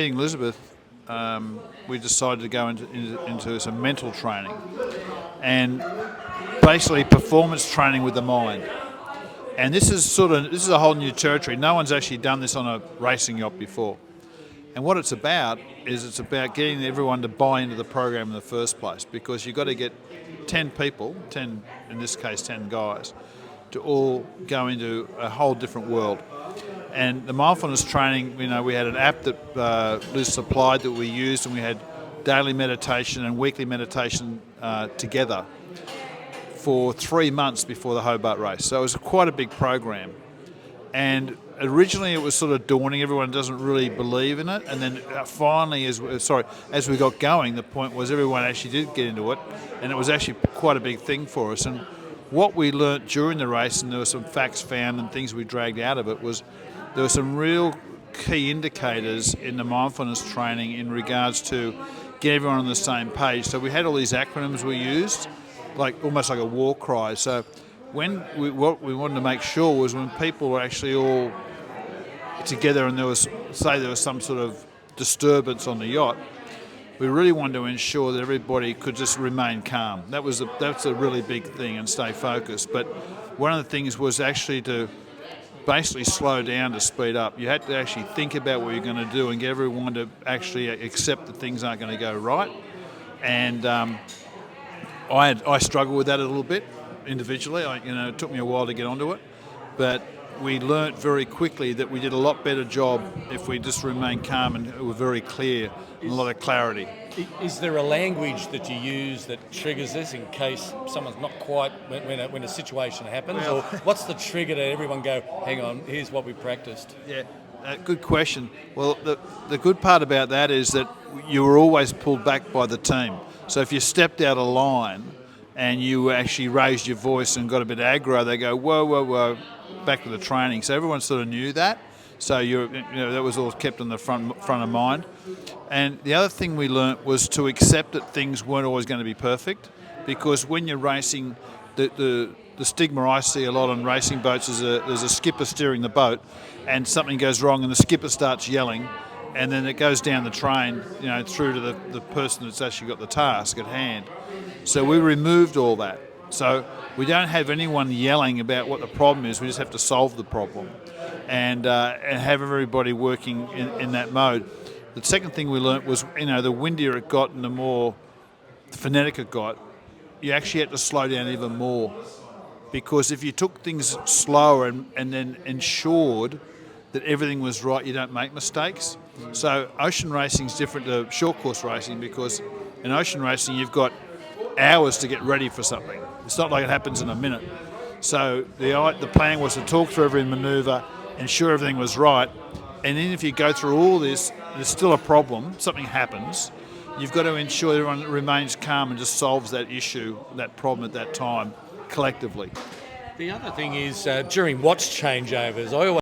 Meeting Elizabeth, we decided to go into some mental training and basically performance training with the mind. And this is a whole new territory. No one's actually done this on a racing yacht before. And what it's about getting everyone to buy into the program in the first place, because you've got to get 10 people, 10 in this case 10 guys, to all go into a whole different world. And the mindfulness training, we had an app that Liz supplied that we used, and we had daily meditation and weekly meditation together for 3 months before the Hobart race. So it was quite a big program. And originally it was sort of daunting. Everyone doesn't really believe in it. And then finally, as we got going, the point was everyone actually did get into it. And it was actually quite a big thing for us. And what we learnt during the race, and there were some facts found and things we dragged out of it, was there were some real key indicators in the mindfulness training in regards to get everyone on the same page. So we had all these acronyms we used, almost like a war cry. So what we wanted to make sure was when people were actually all together and there was some sort of disturbance on the yacht, we really wanted to ensure that everybody could just remain calm. That's a really big thing, and stay focused. But one of the things was actually to basically slow down to speed up. You had to actually think about what you're going to do and get everyone to actually accept that things aren't going to go right. And I struggled with that a little bit individually. It took me a while to get onto it, but we learnt very quickly that we did a lot better job if we just remained calm and were very clear and a lot of clarity. Is there a language that you use that triggers this in case someone's not quite when a situation happens? Or what's the trigger to everyone go, hang on, here's what we practiced? Yeah, good question. Well, the good part about that is that you were always pulled back by the team. So if you stepped out of line and you actually raised your voice and got a bit aggro, they go, whoa, whoa, whoa, back to the training. So everyone sort of knew that. So that was all kept in the front of mind. And the other thing we learnt was to accept that things weren't always going to be perfect, because when you're racing, the stigma I see a lot on racing boats is there's a skipper steering the boat, and something goes wrong and the skipper starts yelling, and then it goes down the train, through to the person that's actually got the task at hand. So we removed all that. So we don't have anyone yelling about what the problem is. We just have to solve the problem, and have everybody working in that mode. The second thing we learnt was, the windier it got and the more frenetic it got, you actually had to slow down even more, because if you took things slower and then ensured that everything was right, you don't make mistakes. So ocean racing is different to short course racing, because in ocean racing you've got hours to get ready for something. It's not like it happens in a minute. So the plan was to talk through every manoeuvre, ensure everything was right, and then if you go through all this, there's still a problem, something happens, you've got to ensure everyone remains calm and just solves that issue, that problem at that time, collectively. The other thing is during watch changeovers, I always